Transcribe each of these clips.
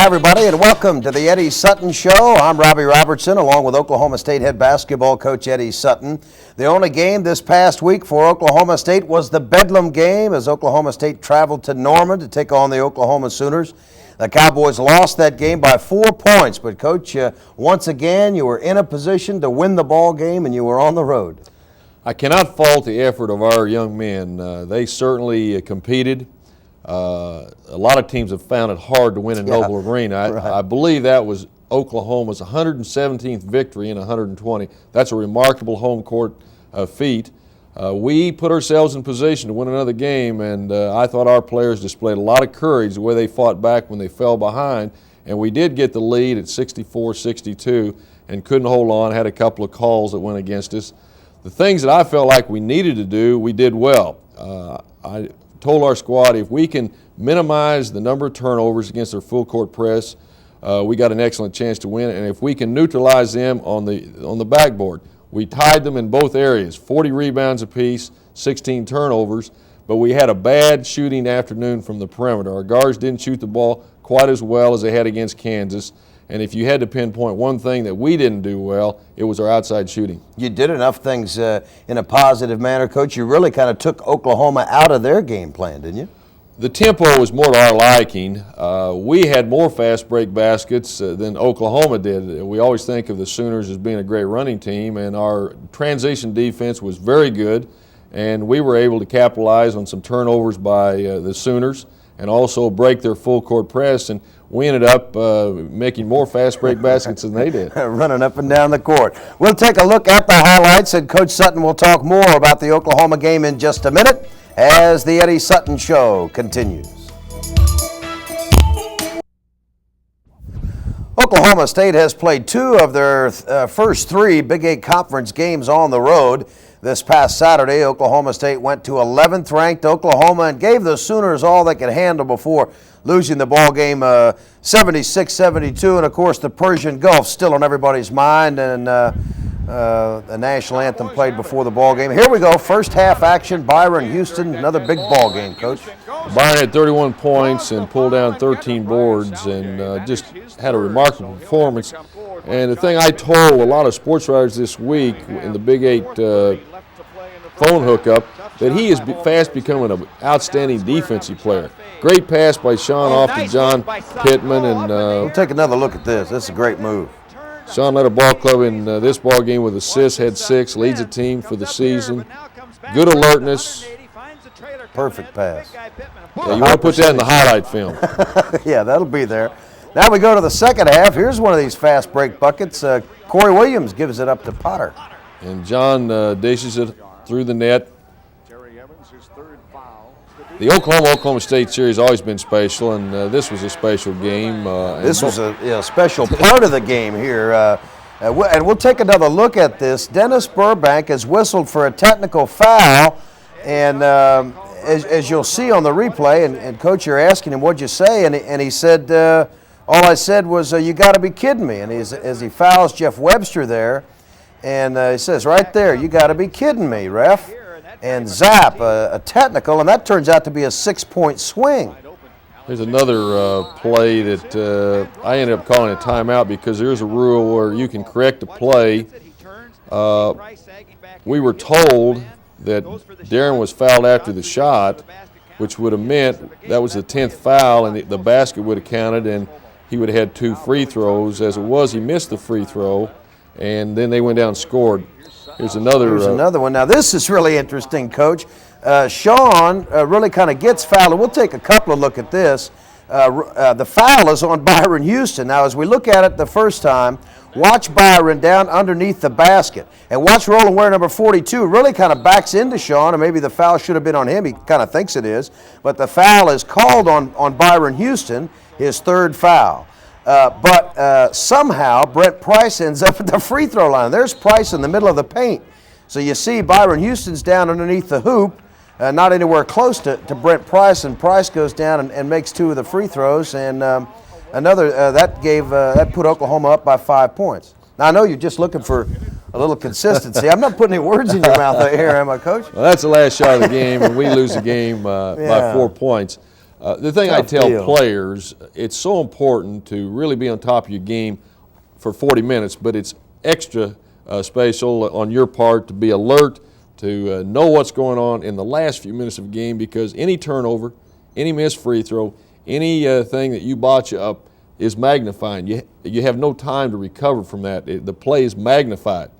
everybody, and welcome to the Eddie Sutton Show. I'm Robbie Robertson, along with Oklahoma State head basketball coach Eddie Sutton. The only game this past week for Oklahoma State was the Bedlam game as Oklahoma State traveled to Norman to take on the Oklahoma Sooners. The Cowboys lost that game by 4 points, but Coach, once again, you were in a position to win the ball game and you were on the road. I cannot fault the effort of our young men. They certainly competed. A lot of teams have found it hard to win in Noble Arena. I believe that was Oklahoma's 117th victory in 120. That's a remarkable home court feat. We put ourselves in position to win another game, and I thought our players displayed a lot of courage the way they fought back when they fell behind, and we did get the lead at 64-62 and couldn't hold on, had a couple of calls that went against us. The things that I felt like we needed to do, we did well. I told our squad if we can minimize the number of turnovers against their full court press, we got an excellent chance to win. And if we can neutralize them on the backboard, we tied them in both areas, 40 rebounds apiece, 16 turnovers, but we had a bad shooting afternoon from the perimeter. Our guards didn't shoot the ball quite as well as they had against Kansas. And if you had to pinpoint one thing that we didn't do well, it was our outside shooting. You did enough things in a positive manner, Coach. You really kind of took Oklahoma out of their game plan, didn't you? The tempo was more to our liking. We had more fast break baskets than Oklahoma did. We always think of the Sooners as being a great running team, and our transition defense was very good, and we were able to capitalize on some turnovers by the Sooners and also break their full court press, and we ended up making more fast break baskets than they did. Running up and down the court. We'll take a look at the highlights, and Coach Sutton will talk more about the Oklahoma game in just a minute as the Eddie Sutton Show continues. Oklahoma State has played two of their first three Big 8 Conference games on the road. This past Saturday, Oklahoma State went to 11th ranked Oklahoma and gave the Sooners all they could handle before losing the ball game 76-72. And, of course, the Persian Gulf still on everybody's mind, and the national anthem played before the ball game. Here we go, first half action. Byron Houston, another big ball game, Coach. Byron had 31 points and pulled down 13 boards and just had a remarkable performance. And the thing I told a lot of sports writers this week in the Big 8 phone hookup, that he is fast becoming an outstanding defensive player. Great pass by Sean off to John Pittman. And we'll take another look at this. This is a great move. Sean led a ball club in this ball game with assists, had 6, leads the team for the season. Good alertness. Perfect pass. Yeah, you want to put that in the highlight film. Yeah, that'll be there. Now we go to the second half. Here's one of these fast break buckets. Corey Williams gives it up to Potter. And John dishes it through the net. The Oklahoma State series has always been special, and this was a special game. This was a special part of the game here. And we'll take another look at this. Dennis Burbank has whistled for a technical foul, and as you'll see on the replay, and Coach, you're asking him, what'd you say? And he said, all I said was, you got to be kidding me. And as he fouls Jeff Webster there, and he says, right there, you got to be kidding me, ref. And zap, a technical, and that turns out to be a 6-point swing. There's another play that I ended up calling a timeout because there's a rule where you can correct a play. We were told that Darren was fouled after the shot, which would have meant that was the 10th foul, and the basket would have counted, and he would have had 2 free throws. As it was, he missed the free throw, and then they went down and scored. Here's another one. Now, this is really interesting, Coach. Sean really kind of gets fouled, and we'll take a couple of look at this. The foul is on Byron Houston. Now, as we look at it the first time, watch Byron down underneath the basket. And watch Roland Ware, number 42, really kind of backs into Sean, and maybe the foul should have been on him. He kind of thinks it is. But the foul is called on Byron Houston, his third foul. But somehow Brent Price ends up at the free throw line. There's Price in the middle of the paint. So you see Byron Houston's down underneath the hoop, not anywhere close to Brent Price, and Price goes down and makes 2 of the free throws, and that put Oklahoma up by 5 points. Now I know you're just looking for a little consistency. I'm not putting any words in your mouth here, am I, Coach? Well, that's the last shot of the game, and we lose the game by 4 points. The thing I tell players, it's so important to really be on top of your game for 40 minutes, but it's extra special on your part to be alert, to know what's going on in the last few minutes of a game, because any turnover, any missed free throw, anything that you botch up is magnifying. You have no time to recover from that. The play is magnified.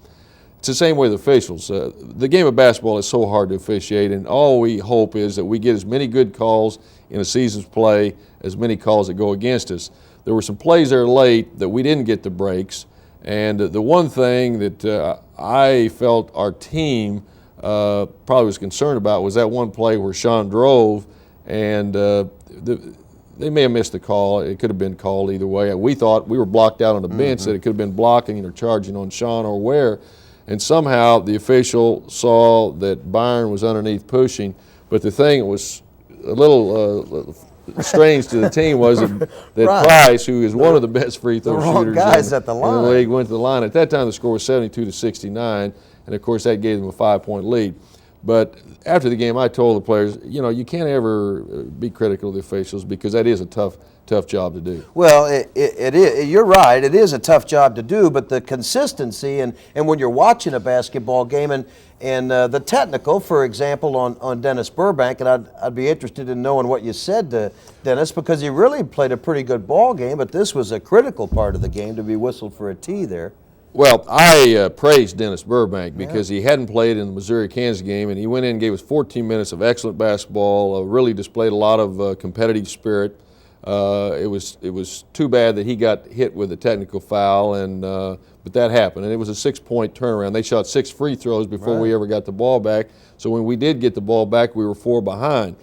It's the same way with officials. The game of basketball is so hard to officiate, and all we hope is that we get as many good calls in a season's play, as many calls that go against us. There were some plays there late that we didn't get the breaks, and the one thing that I felt our team probably was concerned about was that one play where Sean drove, and they may have missed the call. It could have been called either way. We thought we were blocked out on the bench, that it could have been blocking or charging on Sean or Ware. And somehow the official saw that Byron was underneath pushing. But the thing that was a little strange to the team was that Price, who is one of the best free throw shooters in the league, went to the line. At that time, the score was 72-69, and of course that gave them a 5-point lead. But after the game, I told the players, you can't ever be critical of the officials, because that is a tough job to do. Well, it is. You're right. It is a tough job to do, but the consistency and when you're watching a basketball game and the technical, for example, on Dennis Burbank, and I'd be interested in knowing what you said to Dennis, because he really played a pretty good ball game, but this was a critical part of the game to be whistled for a tee there. Well, I praised Dennis Burbank because he hadn't played in the Missouri-Kansas game, and he went in and gave us 14 minutes of excellent basketball, really displayed a lot of competitive spirit. It was too bad that he got hit with a technical foul, but that happened, and it was a 6-point turnaround. They shot 6 free throws before we ever got the ball back, so when we did get the ball back, we were 4 behind.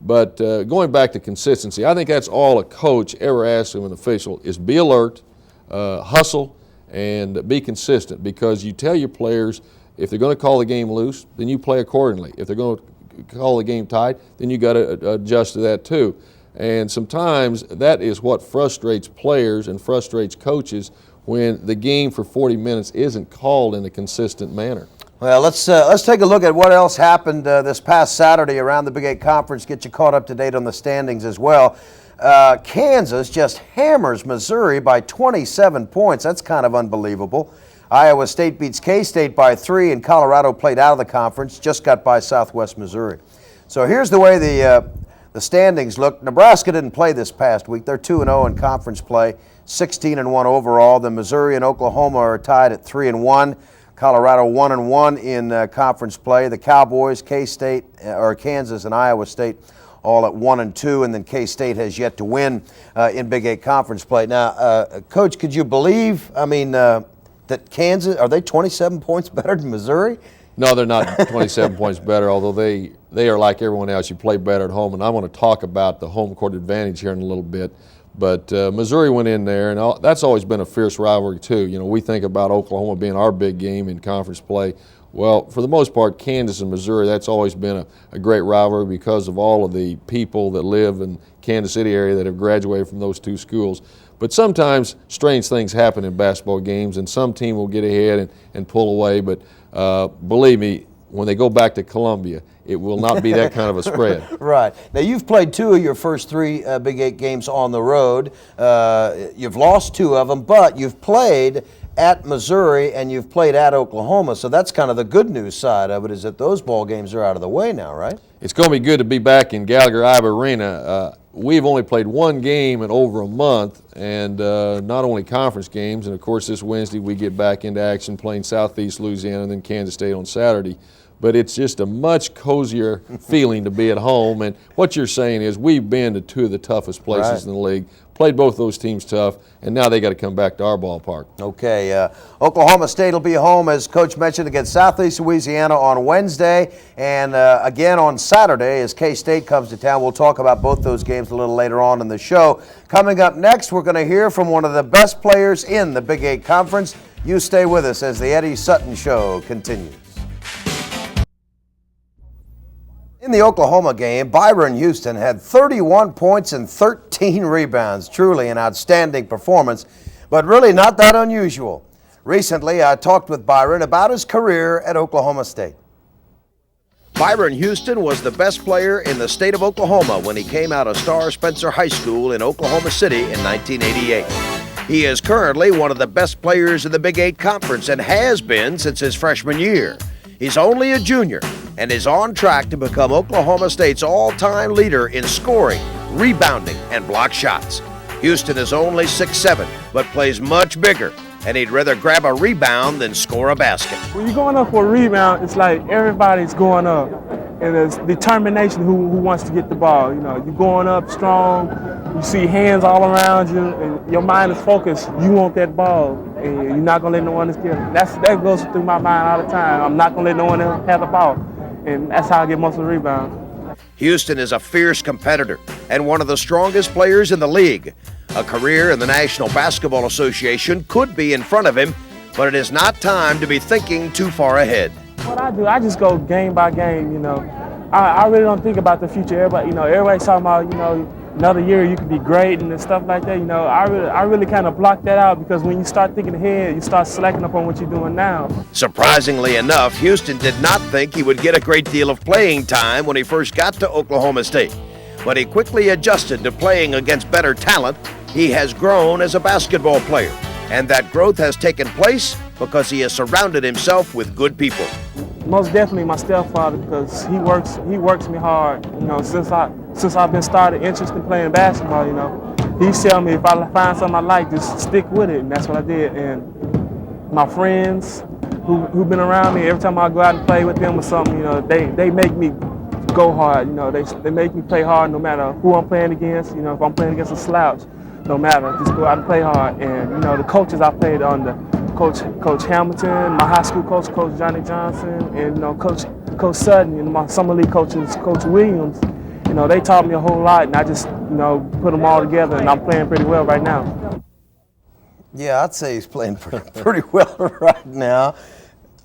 But going back to consistency, I think that's all a coach ever asks of an official is be alert, hustle, and be consistent, because you tell your players if they're going to call the game loose, then you play accordingly. If they're going to call the game tight, then you got to adjust to that too. And sometimes that is what frustrates players and frustrates coaches, when the game for 40 minutes isn't called in a consistent manner. Well, let's take a look at what else happened this past Saturday around the Big 8 Conference, get you caught up to date on the standings as well. Kansas just hammers Missouri by 27 points. That's kind of unbelievable. Iowa State beats K-State by 3, and Colorado played out of the conference, just got by Southwest Missouri. So here's the way the standings look. Nebraska didn't play this past week. They're 2-0 in conference play, 16-1 overall. The Missouri and Oklahoma are tied at 3-1. Colorado 1-1 in conference play. The Cowboys, K-State, or Kansas and Iowa State all at 1-2, and then K-State has yet to win in Big 8 conference play. Now, Coach, could you believe, that Kansas, are they 27 points better than Missouri? No, they're not 27 points better, although they are like everyone else. You play better at home, and I want to talk about the home court advantage here in a little bit. But Missouri went in there, and that's always been a fierce rivalry too. We think about Oklahoma being our big game in conference play. Well, for the most part, Kansas and Missouri, that's always been a great rivalry because of all of the people that live in Kansas City area that have graduated from those two schools. But sometimes strange things happen in basketball games, and some team will get ahead and pull away. But believe me, when they go back to Columbia, it will not be that kind of a spread. Right. Now, you've played 2 of your first 3 Big 8 games on the road. You've lost 2 of them, but you've played at Missouri and you've played at Oklahoma, so that's kind of the good news side of it, is that those ball games are out of the way now, right? It's going to be good to be back in Gallagher-Iba Arena. We've only played 1 game in over a month, and not only conference games, and of course this Wednesday we get back into action playing Southeast Louisiana and then Kansas State on Saturday. But it's just a much cozier feeling to be at home, and what you're saying is we've been to 2 of the toughest places in the league, played both those teams tough, and now they got to come back to our ballpark. Okay, Oklahoma State will be home, as Coach mentioned, against Southeast Louisiana on Wednesday, and again on Saturday as K-State comes to town. We'll talk about both those games a little later on in the show. Coming up next, we're going to hear from one of the best players in the Big 8 Conference. You stay with us as the Eddie Sutton Show continues. In the Oklahoma game, Byron Houston had 31 points and 13 rebounds. Truly an outstanding performance, but really not that unusual. Recently, I talked with Byron about his career at Oklahoma State. Byron Houston was the best player in the state of Oklahoma when he came out of Star Spencer High School in Oklahoma City in 1988. He is currently one of the best players in the Big 8 Conference and has been since his freshman year. He's only a junior and is on track to become Oklahoma State's all-time leader in scoring, rebounding, and block shots. Houston is only 6'7", but plays much bigger, and he'd rather grab a rebound than score a basket. When you're going up for a rebound, it's like everybody's going up, and there's determination who wants to get the ball. You know, you're going up strong, you see hands all around you, and your mind is focused. You want that ball, and you're not going to let no one else get it. That goes through my mind all the time. I'm not going to let no one else have the ball, and that's how I get most of the rebounds. Houston is a fierce competitor and one of the strongest players in the league. A career in the National Basketball Association could be in front of him, but it is not time to be thinking too far ahead. What I do, I just go game by game, you know. I really don't think about the future. Everybody's talking about, you know, another year you could be great and stuff like that. You know, I really kind of block that out, because when you start thinking ahead, you start slacking up on what you're doing now. Surprisingly enough, Houston did not think he would get a great deal of playing time when he first got to Oklahoma State, but he quickly adjusted to playing against better talent. He has grown as a basketball player, and that growth has taken place because he has surrounded himself with good people. Most definitely my stepfather, because he works me hard. You know, since I've been started interested in playing basketball, you know, he's telling me if I find something I like, just stick with it, and that's what I did. And my friends who've been around me, every time I go out and play with them or something, you know, they make me go hard. You know, they make me play hard no matter who I'm playing against. You know, if I'm playing against a slouch, no matter, just go out and play hard. And you know, the coaches I played under, Coach Hamilton, my high school coach, Coach Johnny Johnson, and you know, Coach Sutton, and my summer league coaches, Coach Williams. You know, they taught me a whole lot, and I just, you know, put them all together, and I'm playing pretty well right now. Yeah, I'd say he's playing pretty well right now.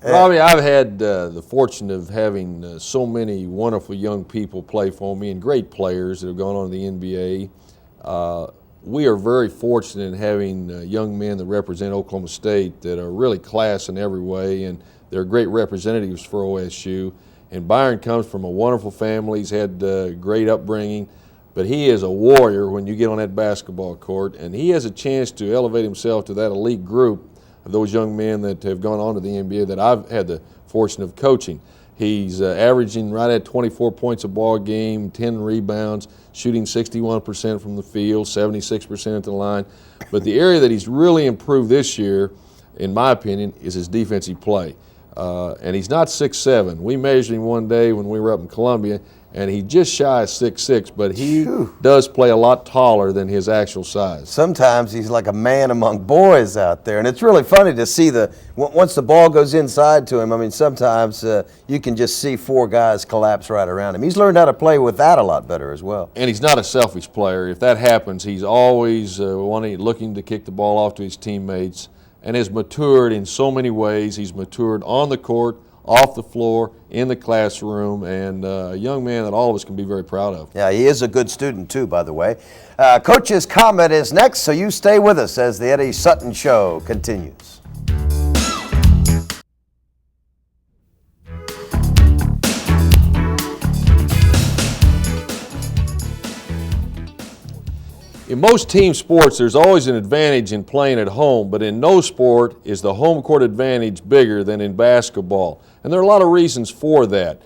Robbie, I've had the fortune of having so many wonderful young people play for me, and great players that have gone on to the NBA. We are very fortunate in having young men that represent Oklahoma State that are really class in every way, and they're great representatives for OSU. And Byron comes from a wonderful family. He's had great upbringing, but he is a warrior when you get on that basketball court, and he has a chance to elevate himself to that elite group of those young men that have gone on to the NBA that I've had the fortune of coaching. He's averaging right at 24 points a ball game, 10 rebounds, shooting 61% from the field, 76% at the line. But the area that he's really improved this year, in my opinion, is his defensive play. And he's not 6'7". We measured him one day when we were up in Columbia, and he's just shy of 6'6", but he does play a lot taller than his actual size. Sometimes he's like a man among boys out there, and it's really funny to see once the ball goes inside to him. I mean, sometimes you can just see four guys collapse right around him. He's learned how to play with that a lot better as well. And he's not a selfish player. If that happens, he's always looking to kick the ball off to his teammates, and has matured in so many ways. He's matured on the court, off the floor, in the classroom, and a young man that all of us can be very proud of. Yeah, he is a good student too, by the way. Coach's comment is next, so you stay with us as the Eddie Sutton Show continues. In most team sports, there's always an advantage in playing at home, but in no sport is the home court advantage bigger than in basketball. And there are a lot of reasons for that.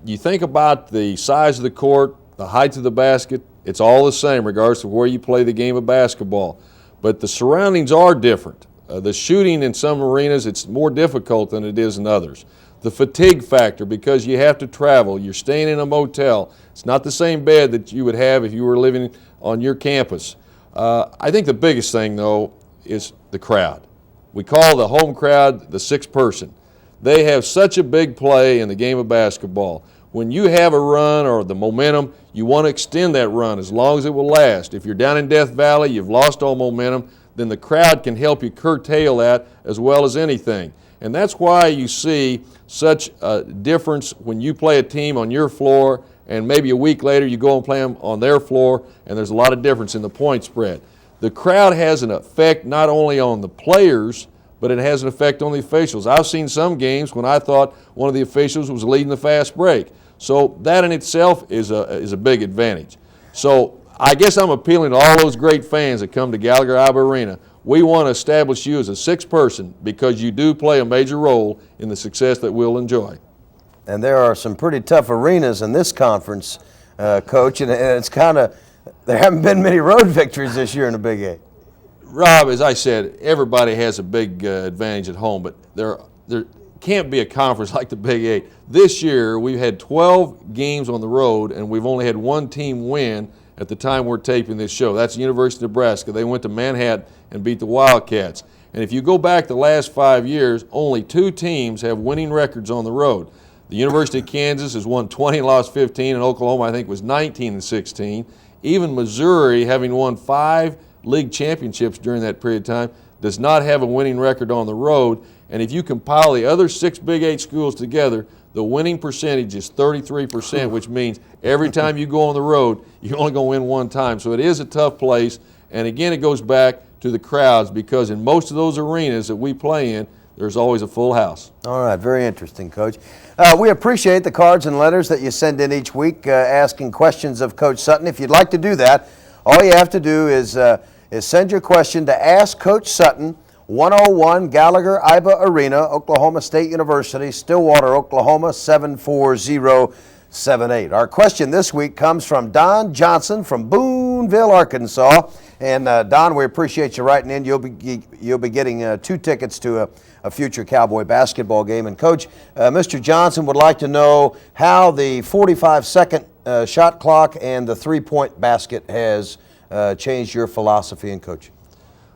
You think about the size of the court, the height of the basket, it's all the same regardless of where you play the game of basketball. But the surroundings are different. The shooting in some arenas, it's more difficult than it is in others. The fatigue factor, because you have to travel, you're staying in a motel. It's not the same bed that you would have if you were living on your campus. I think the biggest thing, though, is the crowd. We call the home crowd the sixth person. They have such a big play in the game of basketball. When you have a run or the momentum, you want to extend that run as long as it will last. If you're down in Death Valley, you've lost all momentum, then the crowd can help you curtail that as well as anything. And that's why you see such a difference when you play a team on your floor and maybe a week later you go and play them on their floor, and there's a lot of difference in the point spread. The crowd has an effect not only on the players, but it has an effect on the officials. I've seen some games when I thought one of the officials was leading the fast break. So that in itself is a big advantage. So I guess I'm appealing to all those great fans that come to Gallagher-Iba Arena. We want to establish you as a sixth person because you do play a major role in the success that we'll enjoy. And there are some pretty tough arenas in this conference, Coach, and it's kind of, there haven't been many road victories this year in the Big 8. Rob, as I said, everybody has a big advantage at home, but there can't be a conference like the Big 8. This year, we've had 12 games on the road, and we've only had one team win at the time we're taping this show. That's the University of Nebraska. They went to Manhattan and beat the Wildcats. And if you go back the last 5 years, only 2 teams have winning records on the road. The University of Kansas has won 20 and lost 15, and Oklahoma, I think, was 19 and 16. Even Missouri, having won 5 league championships during that period of time, does not have a winning record on the road. And if you compile the other 6 Big 8 schools together, the winning percentage is 33%, which means every time you go on the road, you're only going to win one time. So it is a tough place. And again, it goes back to the crowds because in most of those arenas that we play in, there's always a full house. All right, very interesting, Coach. We appreciate the cards and letters that you send in each week asking questions of Coach Sutton. If you'd like to do that, all you have to do is send your question to Ask Coach Sutton, 101 Gallagher-Iba Arena, Oklahoma State University, Stillwater, Oklahoma, 74078. Our question this week comes from Don Johnson from Boonville, Arkansas. And Don, we appreciate you writing in. You'll be getting 2 tickets to a future Cowboy basketball game. And Coach, Mr. Johnson would like to know how the 45-second shot clock and the 3-point basket has changed your philosophy in coaching.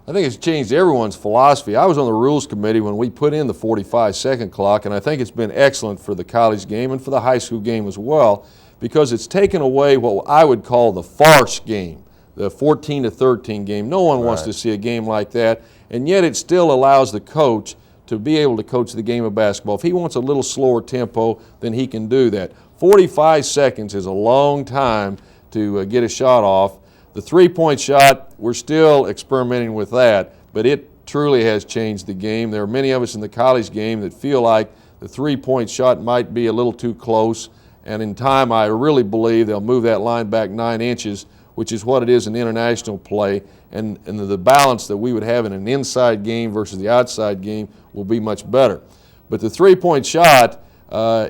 I think it's changed everyone's philosophy. I was on the rules committee when we put in the 45-second clock, and I think it's been excellent for the college game and for the high school game as well because it's taken away what I would call the farce game, the 14-13 game. No one wants to see a game like that, and yet it still allows the coach to be able to coach the game of basketball. If he wants a little slower tempo, then he can do that. 45 seconds is a long time to get a shot off. The 3-point shot, we're still experimenting with that, but it truly has changed the game. There are many of us in the college game that feel like the 3-point shot might be a little too close, and in time I really believe they'll move that line back 9 inches, which is what it is in international play, and the balance that we would have in an inside game versus the outside game will be much better. But the 3-point shot,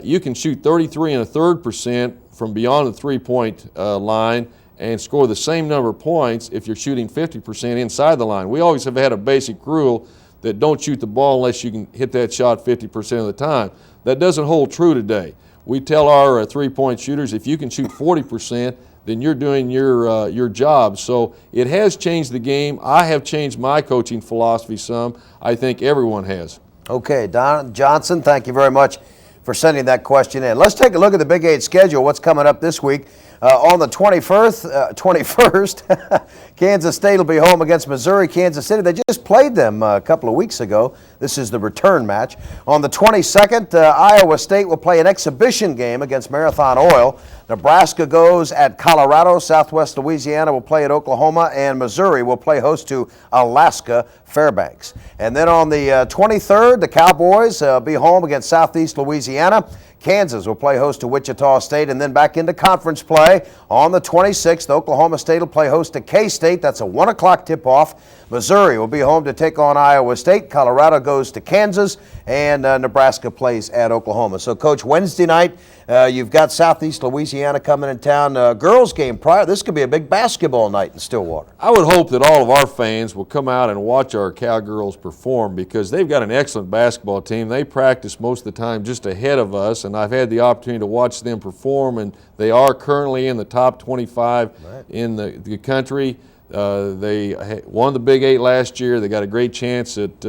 you can shoot 33 1/3% from beyond the 3-point line and score the same number of points if you're shooting 50% inside the line. We always have had a basic rule that don't shoot the ball unless you can hit that shot 50% of the time. That doesn't hold true today. We tell our 3-point shooters if you can shoot 40%, then you're doing your job. So it has changed the game. I have changed my coaching philosophy some. I think everyone has. Okay, Don Johnson, thank you very much for sending that question in. Let's take a look at the Big 8 schedule, what's coming up this week. On the 21st, Kansas State will be home against Missouri, Kansas City. They just played them a couple of weeks ago. This is the return match. On the 22nd, Iowa State will play an exhibition game against Marathon Oil. Nebraska goes at Colorado. Southwest Louisiana will play at Oklahoma, and Missouri will play host to Alaska Fairbanks. And then on the 23rd, the Cowboys will be home against Southeast Louisiana. Kansas will play host to Wichita State, and then back into conference play. On the 26th, Oklahoma State will play host to K-State. That's a 1 o'clock tip-off. Missouri will be home to take on Iowa State. Colorado goes to Kansas, and Nebraska plays at Oklahoma. So, Coach, Wednesday night, you've got Southeast Louisiana coming in town. Girls game prior. This could be a big basketball night in Stillwater. I would hope that all of our fans will come out and watch our Cowgirls perform because they've got an excellent basketball team. They practice most of the time just ahead of us, and I've had the opportunity to watch them perform, and they are currently in the top 25 in the country. They won the Big 8 last year. They got a great chance at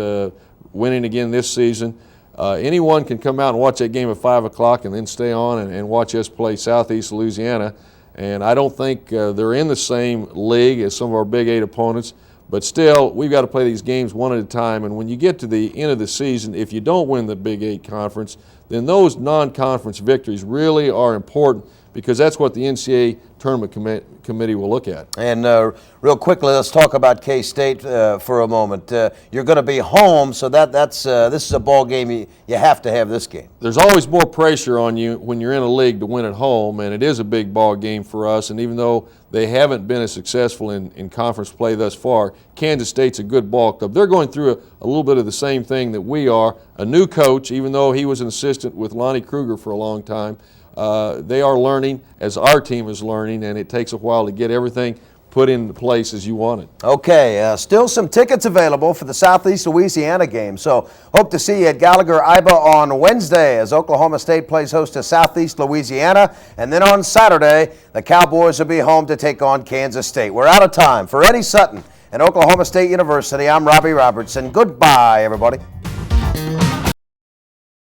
winning again this season. Anyone can come out and watch that game at 5 o'clock and then stay on and watch us play Southeast Louisiana. And I don't think they're in the same league as some of our Big 8 opponents, but still, we've got to play these games one at a time. And when you get to the end of the season, if you don't win the Big 8 conference, then those non-conference victories really are important because that's what the NCAA tournament committee will look at. And real quickly, let's talk about K-State for a moment. You're going to be home, so this is a ball game you have to have this game. There's always more pressure on you when you're in a league to win at home, and it is a big ball game for us. And even though they haven't been as successful in conference play thus far, Kansas State's a good ball club. They're going through a little bit of the same thing that we are. A new coach, even though he was an assistant with Lonnie Kruger for a long time, they are learning as our team is learning, and it takes a while to get everything put into place as you want it. Okay, still some tickets available for the Southeast Louisiana game, so hope to see you at Gallagher-Iba on Wednesday as Oklahoma State plays host to Southeast Louisiana, and then on Saturday, the Cowboys will be home to take on Kansas State. We're out of time. For Eddie Sutton and Oklahoma State University, I'm Robbie Robertson. Goodbye, everybody.